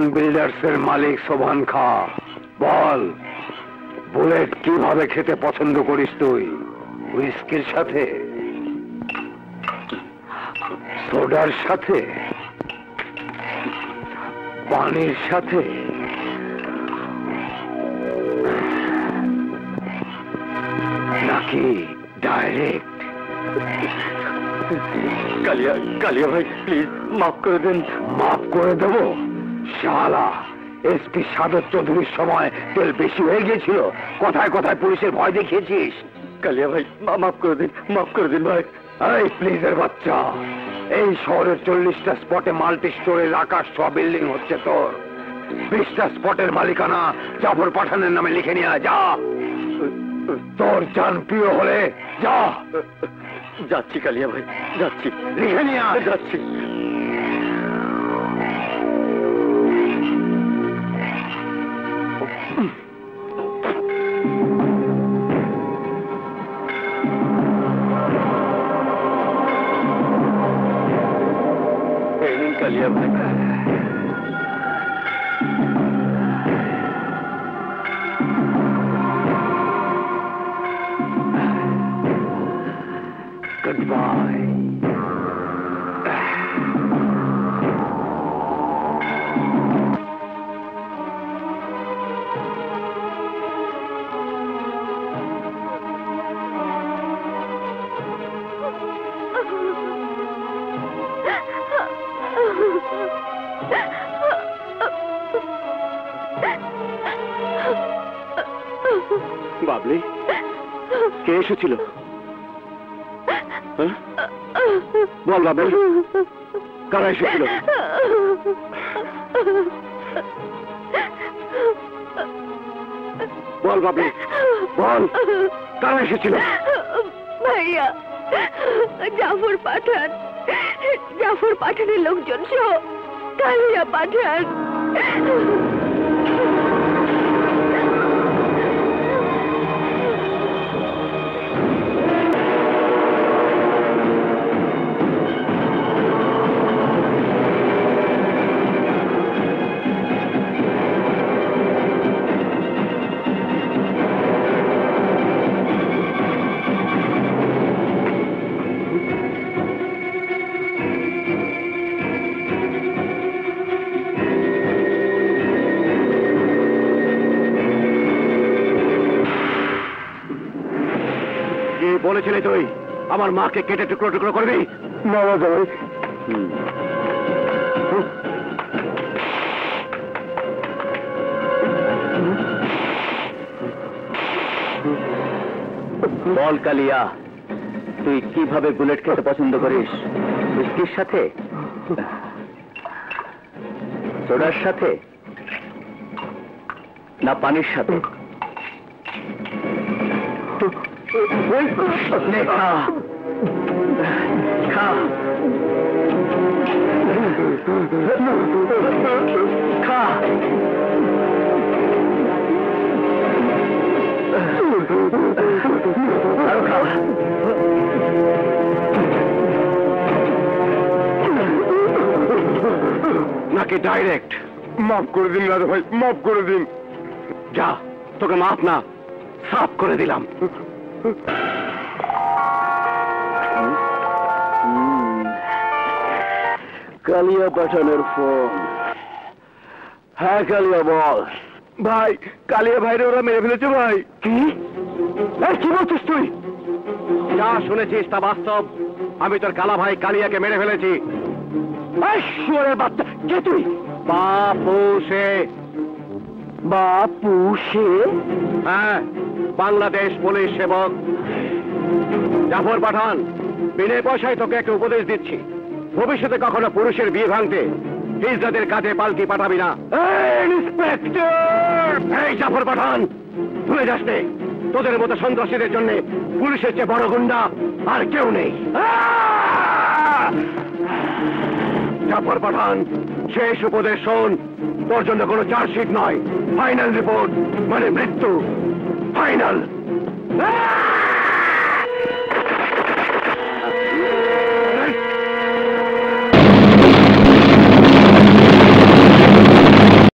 খান বিল্ডার্সের মালিক সোভান খা, বল বুলেট কিভাবে খেতে পছন্দ করিস তুই? হুইস্কির সাথে, সোডার সাথে, পানির সাথে, নাকি ডাইরেক্ট? কালিয়া, কালিয়া ভাই প্লিজ মাফ করে দেন। মাফ করে দেব? শালা, এসপি সাদত চৌধুরীর সময় তেল বেশি হয়ে গিয়েছিল, কথায় কথায় পুলিশের ভয় দেখিয়েছিস। কালিয়া ভাই মাফ করে দিন, মাফ করে দিন ভাই। এই প্লিজের বাচ্চা, এই শহরের 40টা স্পটে মাল্টি স্টোরের আকাশ ছোঁয়া বিল্ডিং হচ্ছে তোর। 20টা স্পটের মালিকানা জাফর পাঠানের নামে লিখে নিয়ে যা। তোর জান প্রিয় হলে যা। যাচ্ছি কালিয়া ভাই, যাচ্ছি। লিখে নিয়ে যাচ্ছি। কালিয়া ভাই, Goodbye. বাবলি, কে এসেছিল? বল বাবল, কারা এসেছিল? বল বাবলি, বল কারা এসেছিল? ভাইয়া, জাফর পাঠান, জাফর পাঠানের লোকজন সহ কালিয়া পাঠান। বলেছিলে তুই আমার মাকে কেটে টুকরো টুকরো করবি? না ভাই, বল কালিয়া, তুই কিভাবে বুলেট খেতে পছন্দ করিস? হুইস্কির সাথে, সোডার সাথে, না পানির সাথে? খা খা খা। আরো খা। নাকি ডাইরেক্ট? মাফ করে দিন রাজা ভাই, মাফ করে দিন। যা, তোকে মাফ না সাফ করে দিলাম। কালিয়া পাঠানের ফোন। হ্যাঁ কালিয়া বল। ভাই, কালিয়া ভাইরে ওরা মেরে ফেলেছে ভাই। কি? কি বলছিস তুই? যা শুনেছিস তা বাস্তব। আমি তোর কালা ভাই কালিয়াকে মেরে ফেলেছি। বাচ্চা কে তুই? বাপু সে। বাপু সে? হ্যাঁ, বাংলাদেশ পুলিশ সেবক জাফর পাঠান। বিনা পয়সায় তোকে একটা উপদেশ দিচ্ছি, ভবিষ্যতে কখনো পুরুষের বিয়ে ভাঙতে হিজড়াদের কাজে পালকি পাঠাবি না। ইন্সপেক্টর! এই জাফর পাঠান, ভুলে যাস নে, তোদের মতো সন্ত্রাসীদের জন্য পুলিশের চেয়ে বড় গুন্ডা আর কেউ নেই। জাফর পাঠান, শেষ উপদেশ শোন, তোর জন্য কোনো চার্জশিট নয়, ফাইনাল রিপোর্ট মানে মৃত্যু। ফাইনাল।